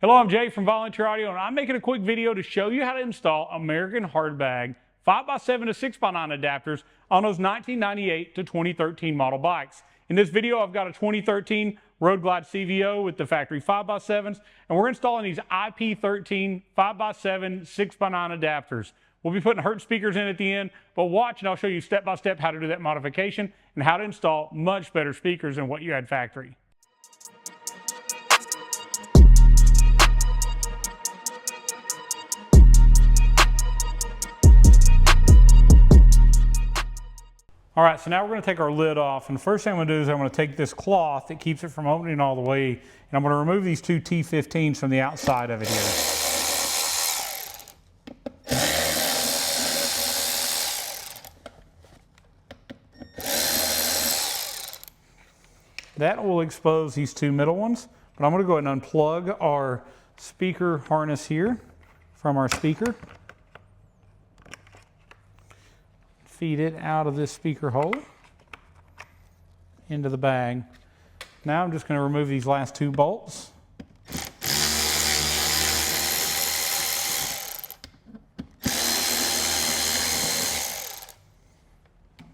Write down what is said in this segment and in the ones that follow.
Hello, I'm Jay from Volunteer Audio, and I'm making a quick video to show you how to install American Hard Bag 5x7 to 6x9 adapters on those 1998 to 2013 model bikes. In this video, I've got a 2013 Road Glide CVO with the factory 5x7s, and we're installing these IP-13 5x7 6x9 adapters. We'll be putting Hertz speakers in at the end, but watch and I'll show you step by step how to do that modification and how to install much better speakers than what you had factory. All right, so now we're going to take our lid off, and the first thing I'm going to do is I'm going to take this cloth that keeps it from opening all the way, and I'm going to remove these two T15s from the outside of it here. That will expose these two middle ones, but I'm going to go ahead and unplug our speaker harness here from our speaker. Feed it out of this speaker hole into the bag. Now I'm just going to remove these last two bolts.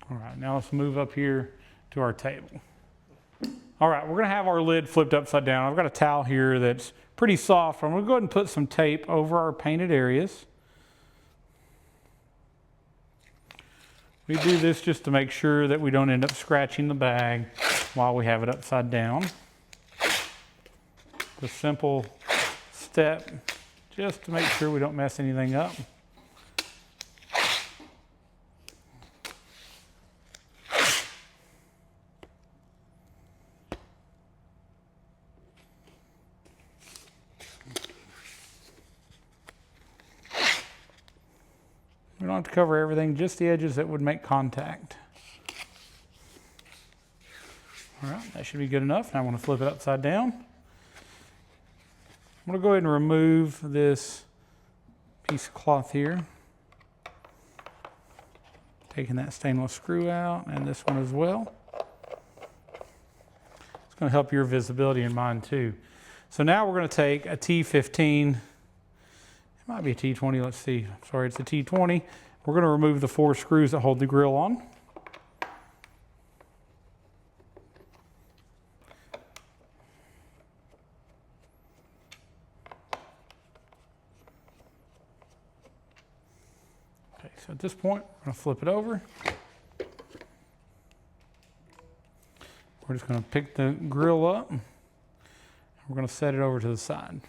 All right, now let's move up here to our table. All right, we're going to have our lid flipped upside down. I've got a towel here that's pretty soft. I'm going to go ahead and put some tape over our painted areas. We do this just to make sure that we don't end up scratching the bag while we have it upside down. A simple step just to make sure we don't mess anything up. We don't have to cover everything, just the edges that would make contact. All right, that should be good enough. Now I'm going to flip it upside down. I'm going to go ahead and remove this piece of cloth here. Taking that stainless screw out and this one as well. It's going to help your visibility and mine too. So now we're going to take a T15. It might be a T20, let's see. Sorry, it's a T20. We're going to remove the 4 screws that hold the grill on. Okay, so at this point, we're going to flip it over. We're just going to pick the grill up. We're going to set it over to the side.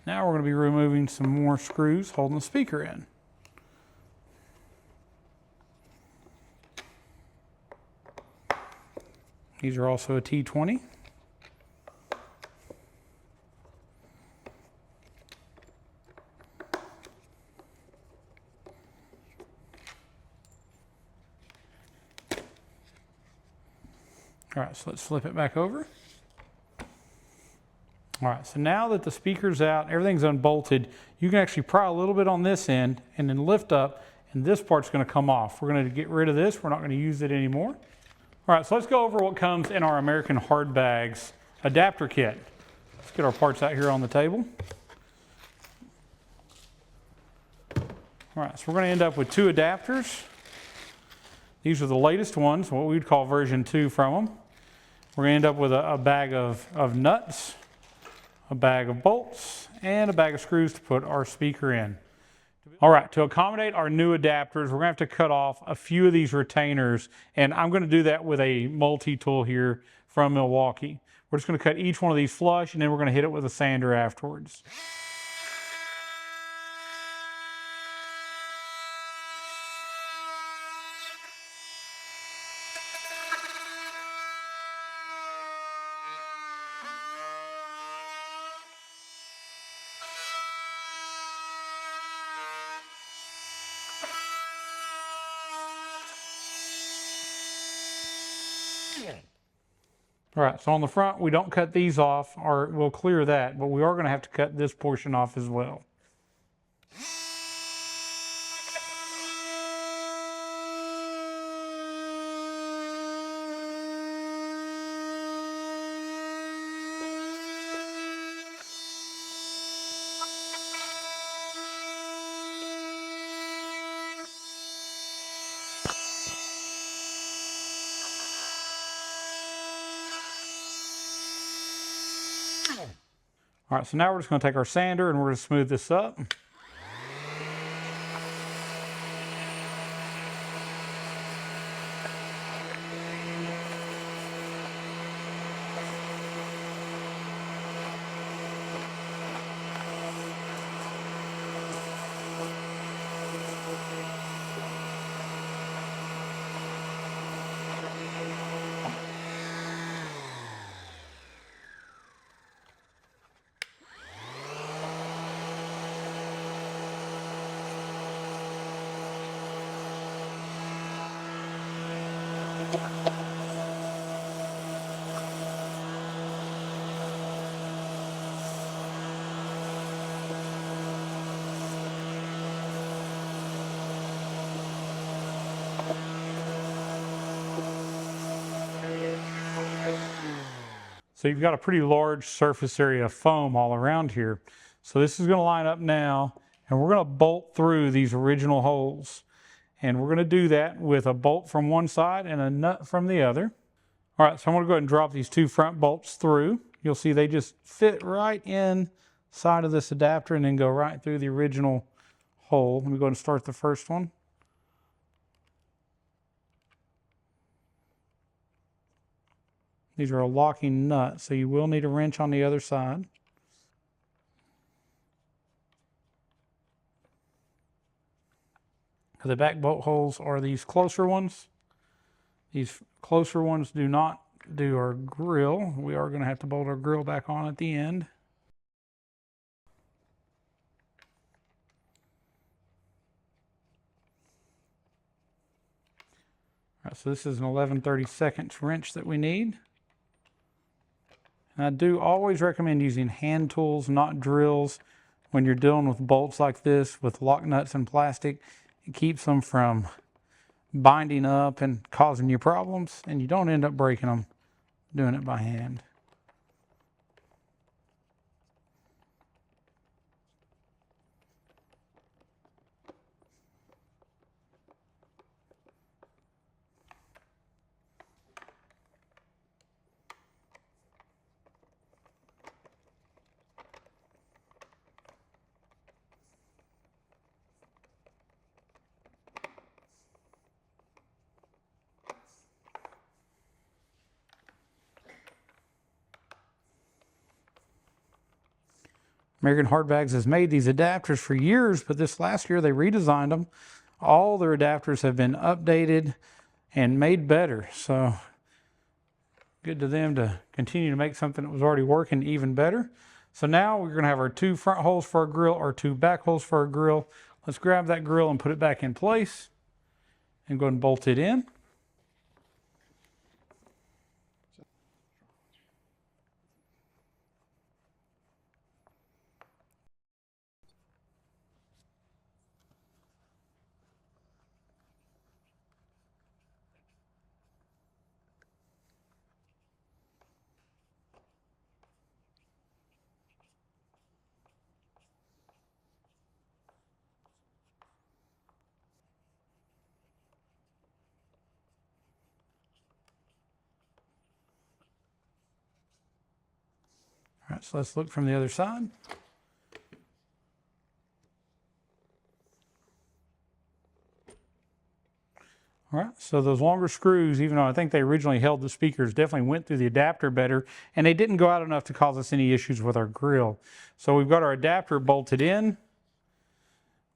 Now we're going to be removing some more screws holding the speaker in. These are also a T20. All right, so let's flip it back over. All right, so now that the speaker's out, everything's unbolted, you can actually pry a little bit on this end and then lift up, and this part's going to come off. We're going to get rid of this. We're not going to use it anymore. All right, so let's go over what comes in our American Hard Bags adapter kit. Let's get our parts out here on the table. All right, so we're going to end up with 2 adapters. These are the latest ones, what we would call version 2 from them. We're going to end up with a bag of nuts, a bag of bolts, and a bag of screws to put our speaker in. All right, to accommodate our new adapters, we're going to have to cut off a few of these retainers, and I'm going to do that with a multi-tool here from Milwaukee. We're just going to cut each one of these flush, and then we're going to hit it with a sander afterwards. All right, so on the front, we don't cut these off, or we'll clear that, but we are going to have to cut this portion off as well. All right, so now we're just going to take our sander and we're going to smooth this up. So you've got a pretty large surface area of foam all around here. So this is going to line up now, and we're going to bolt through these original holes. And we're going to do that with a bolt from one side and a nut from the other. All right, so I'm going to go ahead and drop these two front bolts through. You'll see they just fit right inside of this adapter and then go right through the original hole. Let me go ahead and start the first one. These are a locking nut, so you will need a wrench on the other side. The back bolt holes are these closer ones. These closer ones do not do our grill. We are going to have to bolt our grill back on at the end. All right, so this is an 11/32 wrench that we need. And I do always recommend using hand tools, not drills, when you're dealing with bolts like this with lock nuts and plastic. It keeps them from binding up and causing you problems, and you don't end up breaking them doing it by hand. American Hard Bags has made these adapters for years, but this last year they redesigned them. All their adapters have been updated and made better. So good to them to continue to make something that was already working even better. So now we're going to have our two front holes for our grill, our two back holes for our grill. Let's grab that grill and put it back in place and go ahead and bolt it in. All right, so let's look from the other side. All right, so those longer screws, even though I think they originally held the speakers, definitely went through the adapter better, and they didn't go out enough to cause us any issues with our grill. So we've got our adapter bolted in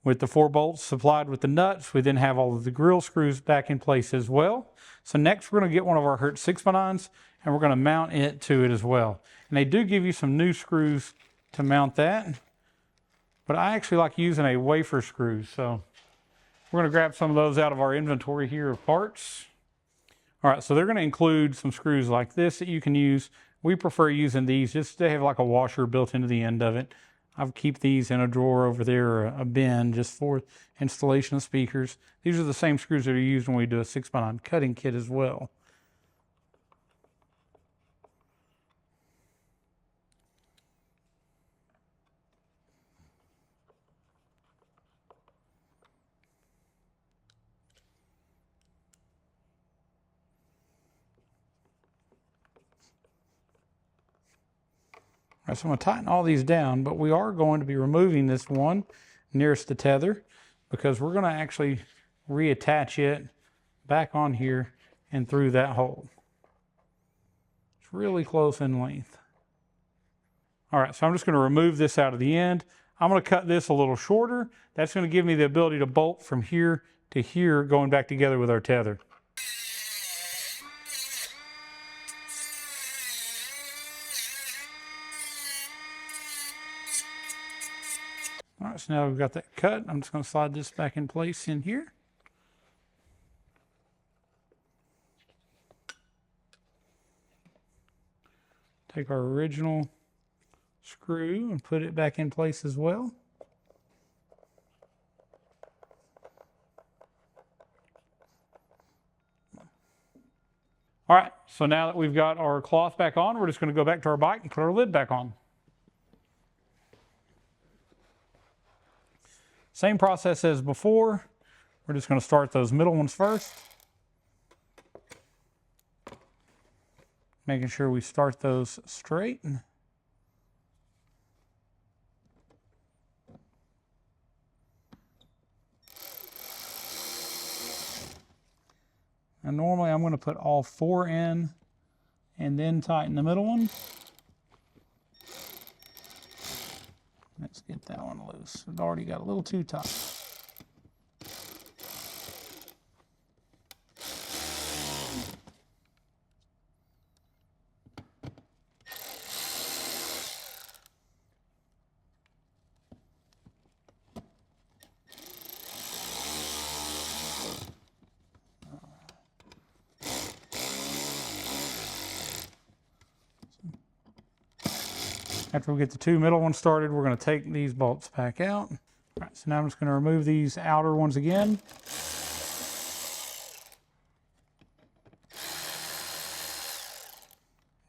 with the 4 bolts supplied with the nuts. We then have all of the grill screws back in place as well. So next we're going to get one of our Hertz 6x9s, and we're going to mount it to it as well. And they do give you some new screws to mount that, but I actually like using a wafer screw. So we're going to grab some of those out of our inventory here of parts. All right, so they're going to include some screws like this that you can use. We prefer using these just to have like a washer built into the end of it. I keep these in a drawer over there, or a bin, just for installation of speakers. These are the same screws that are used when we do a 6x9 cutting kit as well. All right, so I'm going to tighten all these down, but we are going to be removing this one nearest the tether because we're going to actually reattach it back on here and through that hole. It's really close in length. All right, so I'm just going to remove this out of the end. I'm going to cut this a little shorter. That's going to give me the ability to bolt from here to here, going back together with our tether. All right, so now we've got that cut. I'm just going to slide this back in place in here. Take our original screw and put it back in place as well. All right, so now that we've got our cloth back on, we're just going to go back to our bike and put our lid back on. Same process as before. We're just going to start those middle ones first. Making sure we start those straight. And normally I'm going to put all 4 in and then tighten the middle ones. Let's get that one loose. It already got a little too tight. After we get the 2 middle ones started, we're going to take these bolts back out. All right, so now I'm just going to remove these outer ones again.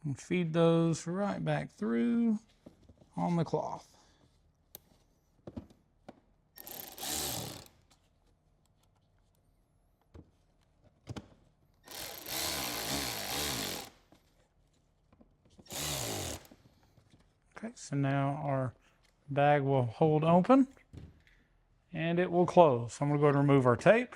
And feed those right back through on the cloth. Okay, so now our bag will hold open and it will close. So I'm going to go ahead and remove our tape.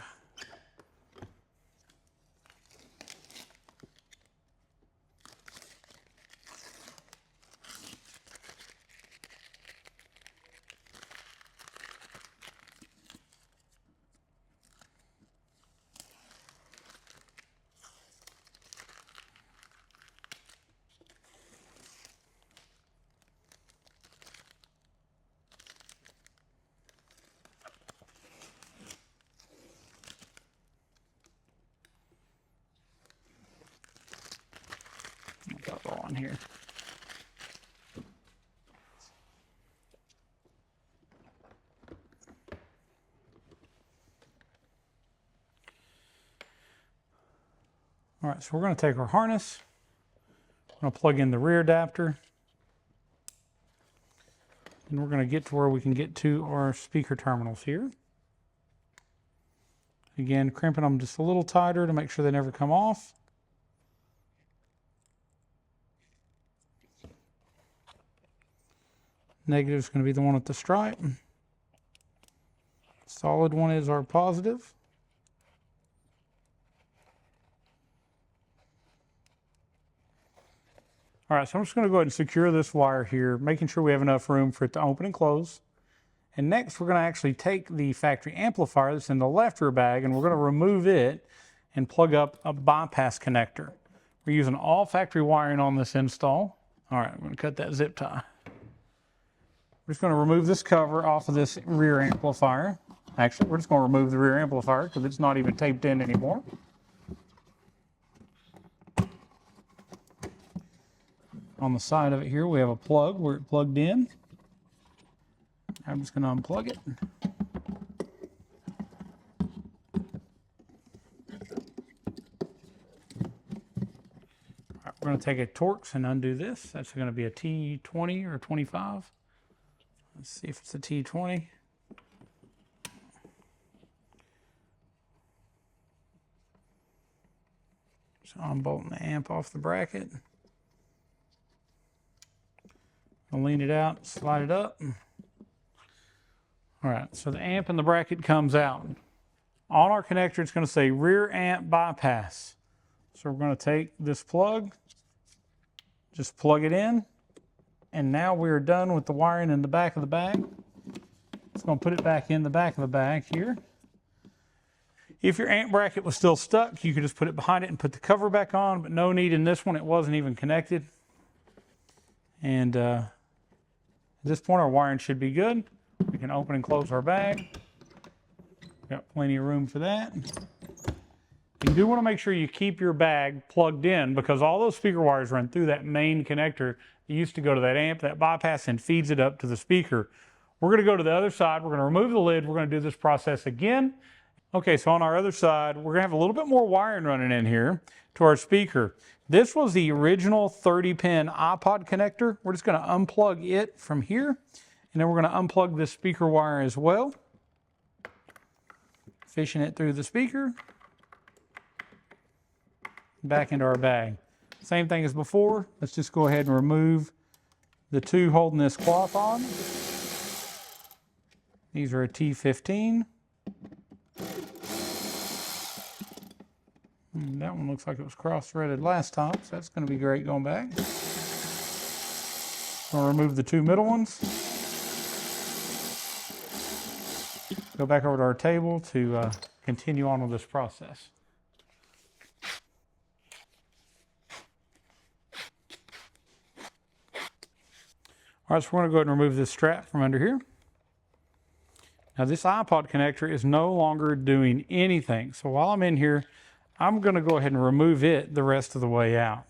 Got it all on here. All right, so we're going to take our harness. I'm going to plug in the rear adapter. And we're going to get to where we can get to our speaker terminals here. Again, crimping them just a little tighter to make sure they never come off. Negative is going to be the one with the stripe. Solid one is our positive. All right, so I'm just going to go ahead and secure this wire here, making sure we have enough room for it to open and close. And next, we're going to actually take the factory amplifier that's in the left rear bag, and we're going to remove it and plug up a bypass connector. We're using all factory wiring on this install. All right, I'm going to cut that zip tie. We're just going to remove this cover off of this rear amplifier. Actually, we're just going to remove the rear amplifier because it's not even taped in anymore. On the side of it here, we have a plug where it plugged in. I'm just going to unplug it. All right, we're going to take a Torx and undo this. That's going to be a T20 or 25. Let's see if it's a T20. So I'm bolting the amp off the bracket. I'm gonna lean it out, slide it up. All right, so the amp and the bracket comes out. On our connector, it's gonna say rear amp bypass. So we're gonna take this plug, just plug it in, and now we're done with the wiring in the back of the bag. It's gonna put it back in the back of the bag here. If your amp bracket was still stuck, you could just put it behind it and put the cover back on, but no need in this one, it wasn't even connected. And at this point, our wiring should be good. We can open and close our bag. Got plenty of room for that. You do want to make sure you keep your bag plugged in because all those speaker wires run through that main connector that used to go to that amp, that bypass, and feeds it up to the speaker. We're going to go to the other side. We're going to remove the lid. We're going to do this process again. Okay, so on our other side, we're going to have a little bit more wiring running in here to our speaker. This was the original 30-pin iPod connector. We're just going to unplug it from here, and then we're going to unplug this speaker wire as well. Fishing it through the speaker. Back into our bag. Same thing as before. Let's just go ahead and remove the two holding this cloth on. These are a T15. That one looks like it was cross-threaded last time, so that's going to be great going back. I'll remove the two middle ones. Go back over to our table to continue on with this process. All right, so we're going to go ahead and remove this strap from under here. Now this iPod connector is no longer doing anything. So while I'm in here, I'm going to go ahead and remove it the rest of the way out.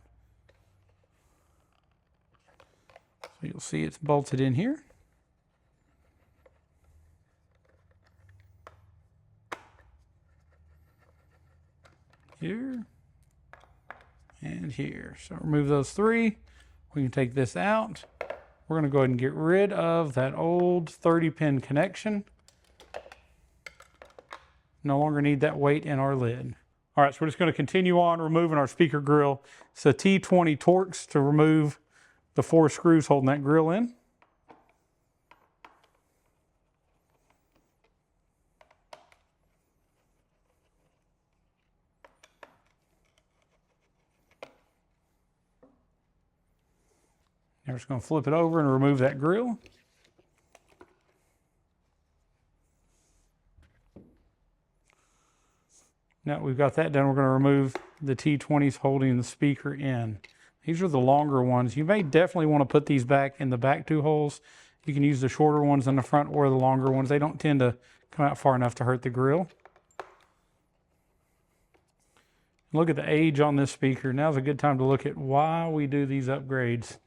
So you'll see it's bolted in here. Here and here. So remove those three. We can take this out. We're going to go ahead and get rid of that old 30-pin connection. No longer need that weight in our lid. All right, so we're just going to continue on removing our speaker grill. It's a T20 Torx to remove the 4 screws holding that grill in. Now we're just going to flip it over and remove that grill. Now we've got that done, we're going to remove the T20s holding the speaker in. These are the longer ones. You may definitely want to put these back in the back 2 holes. You can use the shorter ones in the front or the longer ones. They don't tend to come out far enough to hurt the grill. Look at the age on this speaker. Now's a good time to look at why we do these upgrades.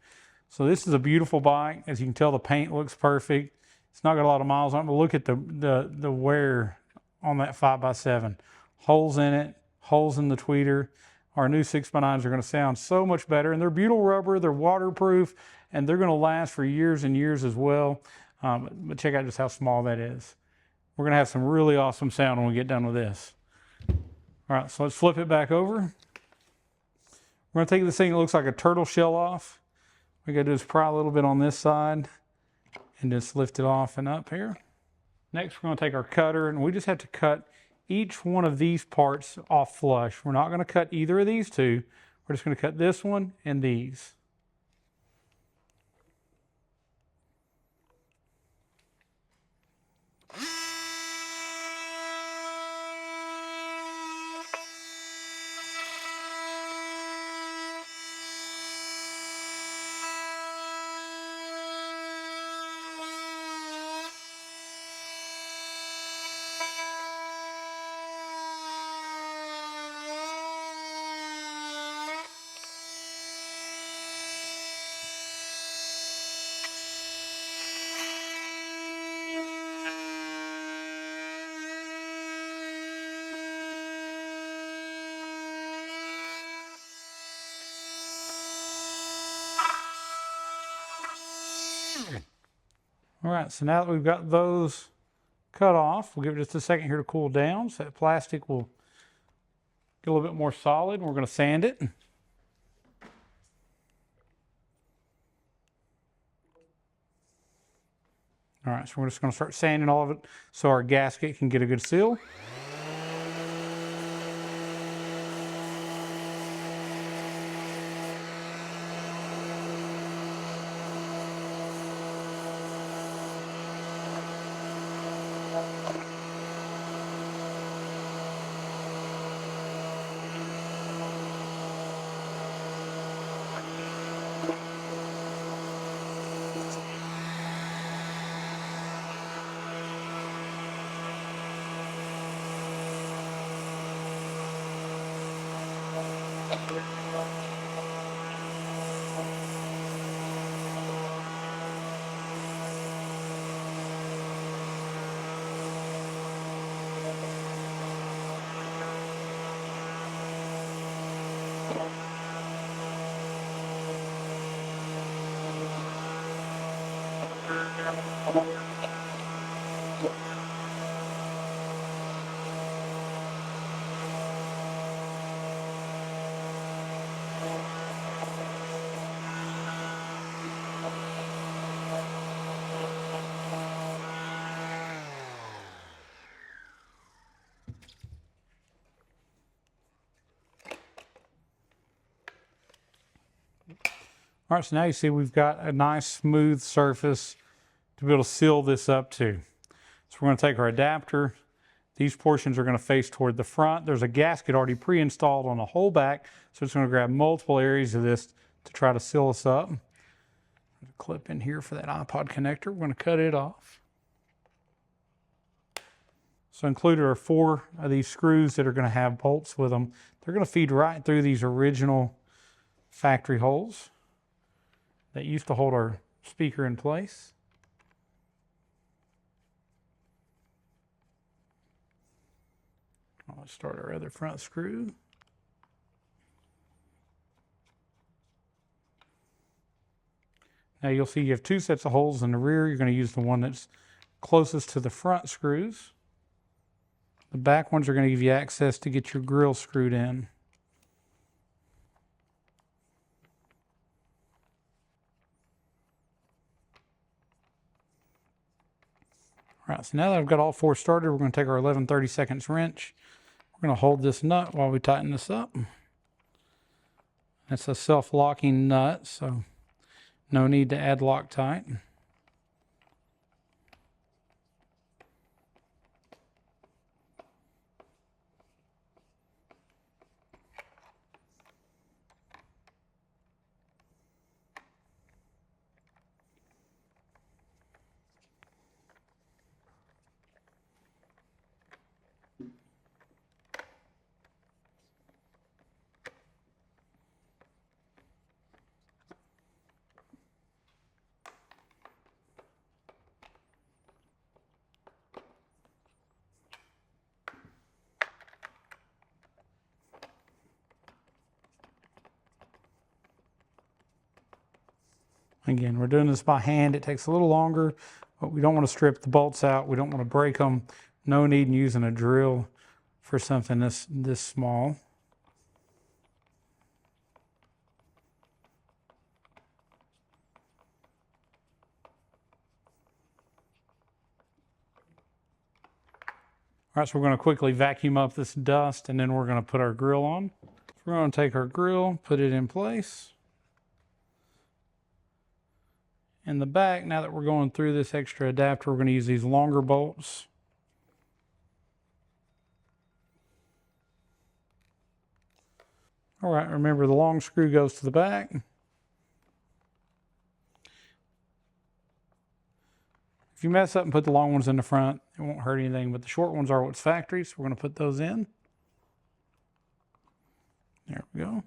So this is a beautiful bike. As you can tell, the paint looks perfect. It's not got a lot of miles on it, but look at the wear on that 5x7. Holes in it, holes in the tweeter. Our new 6x9s are going to sound so much better, and they're butyl rubber, they're waterproof, and they're going to last for years and years as well. But check out just how small that is. We're going to have some really awesome sound when we get done with this. All right, so let's flip it back over. We're going to take this thing that looks like a turtle shell off. What we got to do is pry a little bit on this side and just lift it off and up here. Next, we're going to take our cutter, and we just have to cut each one of these parts off flush. We're not going to cut either of these two. We're just going to cut this one and these. All right, so now that we've got those cut off, we'll give it just a second here to cool down so that plastic will get a little bit more solid. We're going to sand it. All right, so we're just going to start sanding all of it so our gasket can get a good seal. All right, so now you see we've got a nice smooth surface to be able to seal this up to. So we're going to take our adapter. These portions are going to face toward the front. There's a gasket already pre-installed on the whole back, so it's going to grab multiple areas of this to try to seal us up. There's a clip in here for that iPod connector. We're going to cut it off. So included are 4 of these screws that are going to have bolts with them. They're going to feed right through these original factory holes that used to hold our speaker in place. Let's start our other front screw. Now you'll see you have 2 sets of holes in the rear. You're going to use the one that's closest to the front screws. The back ones are going to give you access to get your grill screwed in. All right, so now that I've got all 4 started, we're going to take our 11/32 wrench. We're going to hold this nut while we tighten this up. It's a self-locking nut, so no need to add Loctite. Again, we're doing this by hand. It takes a little longer, but we don't want to strip the bolts out. We don't want to break them. No need in using a drill for something this small. All right, so we're going to quickly vacuum up this dust, and then we're going to put our grill on. So we're going to take our grill, put it in place. In the back, now that we're going through this extra adapter, we're going to use these longer bolts. All right, remember the long screw goes to the back. If you mess up and put the long ones in the front, it won't hurt anything, but the short ones are what's factory, so we're going to put those in. There we go.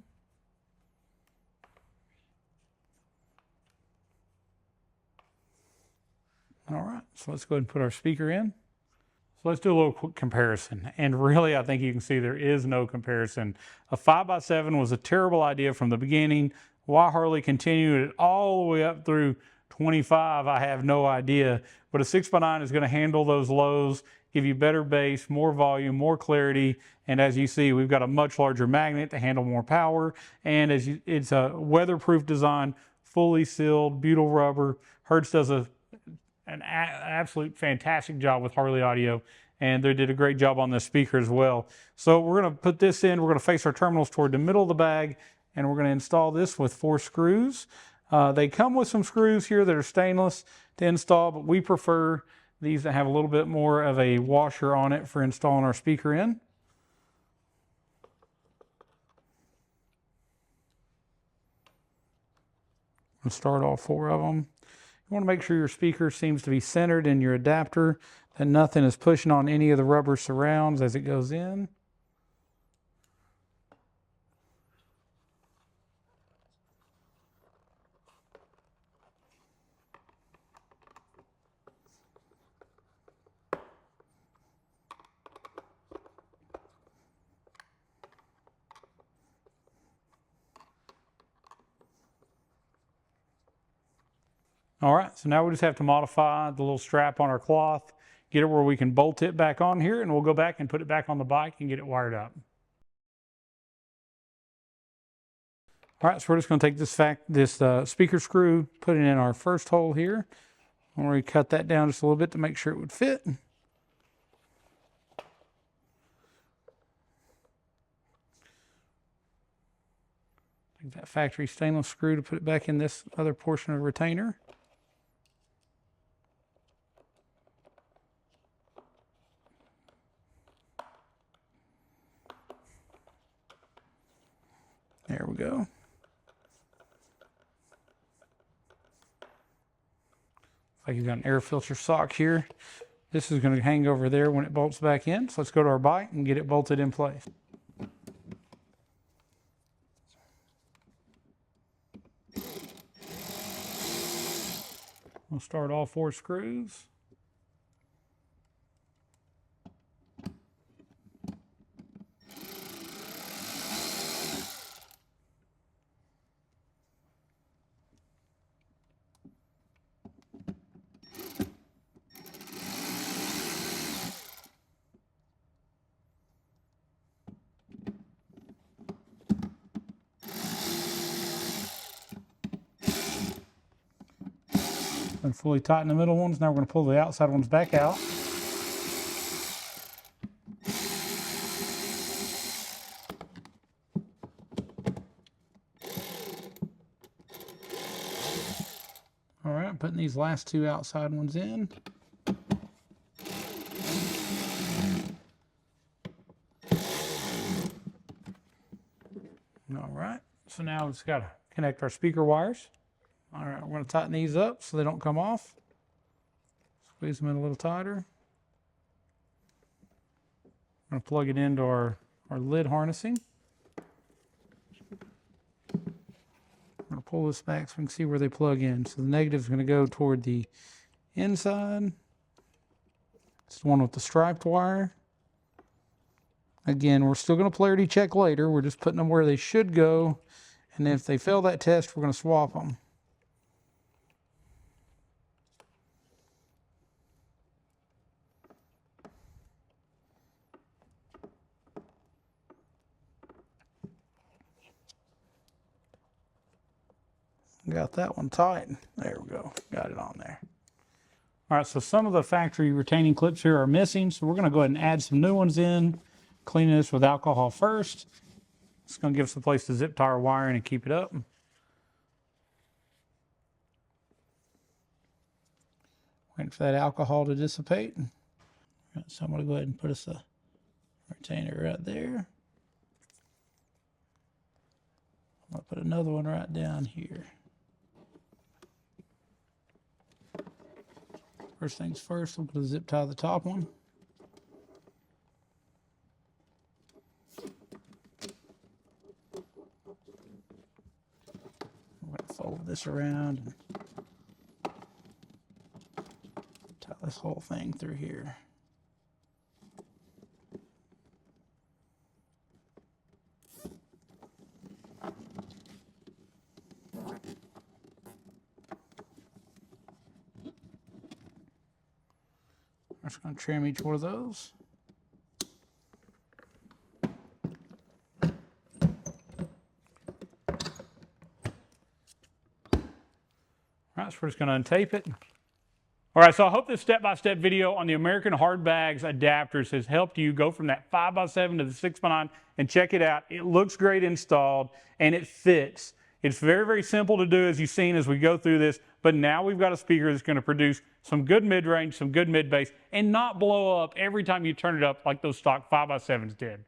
All right, so let's go ahead and put our speaker in. So let's do a little quick comparison. And really, I think you can see there is no comparison. A 5x7 was a terrible idea from the beginning. Why Harley continued it all the way up through 25, I have no idea. But a 6x9 is going to handle those lows, give you better bass, more volume, more clarity. And as you see, we've got a much larger magnet to handle more power. And it's a weatherproof design, fully sealed, butyl rubber. Hertz does an absolute fantastic job with Harley Audio, and they did a great job on this speaker as well. So we're going to put this in. We're going to face our terminals toward the middle of the bag, and we're going to install this with 4 screws. They come with some screws here that are stainless to install, but we prefer these that have a little bit more of a washer on it for installing our speaker in. We'll start all 4 of them. You want to make sure your speaker seems to be centered in your adapter, that nothing is pushing on any of the rubber surrounds as it goes in. All right, so now we just have to modify the little strap on our cloth, get it where we can bolt it back on here, and we'll go back and put it back on the bike and get it wired up. All right, so we're just going to take this speaker screw, put it in our first hole here. I'm going to cut that down just a little bit to make sure it would fit. Take that factory stainless screw to put it back in this other portion of the retainer. There we go. Like you've got an air filter sock here. This is going to hang over there when it bolts back in. So let's go to our bike and get it bolted in place. We'll start all 4 screws. And fully tighten the middle ones. Now we're going to pull the outside ones back out. All right, putting these last 2 outside ones in. All right, so now we've just got to connect our speaker wires. All right, we're going to tighten these up so they don't come off. Squeeze them in a little tighter. I'm going to plug it into our lid harnessing. I'm going to pull this back so we can see where they plug in. So the negative is going to go toward the inside. It's the one with the striped wire. Again, we're still going to polarity check later. We're just putting them where they should go. And if they fail that test, we're going to swap them. Got that one tight. There we go. Got it on there. All right, so some of the factory retaining clips here are missing, so we're going to go ahead and add some new ones in, cleaning this with alcohol first. It's going to give us a place to zip tie our wiring and keep it up. Waiting for that alcohol to dissipate. Right, so I'm going to go ahead and put us a retainer right there. I'm going to put another one right down here. First things first, we'll put a zip tie the top one. I'm going to fold this around and tie this whole thing through here. I'm just going to trim each one of those. All right, so we're just going to untape it. All right, so I hope this step-by-step video on the American Hard Bags adapters has helped you go from that 5x7 to the 6x9 and check it out. It looks great installed and it fits. It's very, very simple to do as you've seen as we go through this, but now we've got a speaker that's going to produce some good mid-range, some good mid-bass, and not blow up every time you turn it up like those stock 5x7s did.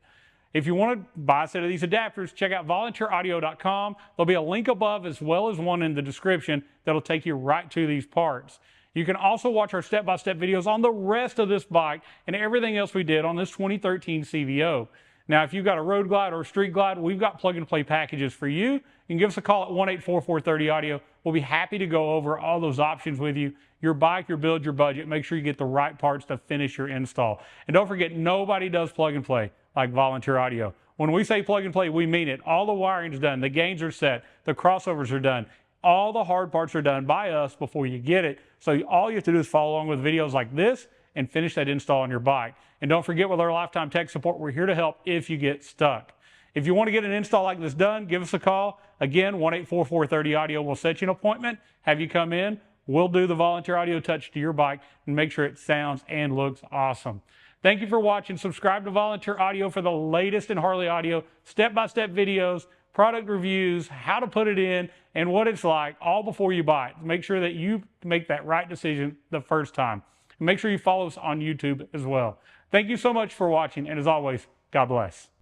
If you want to buy a set of these adapters, check out volunteeraudio.com. There'll be a link above as well as one in the description that'll take you right to these parts. You can also watch our step-by-step videos on the rest of this bike and everything else we did on this 2013 CVO. Now, if you've got a road glide or a street glide, we've got plug-and-play packages for you. You can give us a call at 1-844-30-AUDIO. We'll be happy to go over all those options with you. Your bike, your build, your budget. Make sure you get the right parts to finish your install. And don't forget, nobody does plug-and-play like Volunteer Audio. When we say plug-and-play, we mean it. All the wiring is done. The gains are set. The crossovers are done. All the hard parts are done by us before you get it. So all you have to do is follow along with videos like this and finish that install on your bike. And don't forget, with our lifetime tech support, we're here to help if you get stuck. If you want to get an install like this done, give us a call. Again, 1-844-30-AUDIO. We'll set you an appointment, have you come in. We'll do the Volunteer Audio touch to your bike and make sure it sounds and looks awesome. Thank you for watching. Subscribe to Volunteer Audio for the latest in Harley audio, step-by-step videos, product reviews, how to put it in, and what it's like, all before you buy it. Make sure that you make that right decision the first time. And make sure you follow us on YouTube as well. Thank you so much for watching, and as always, God bless.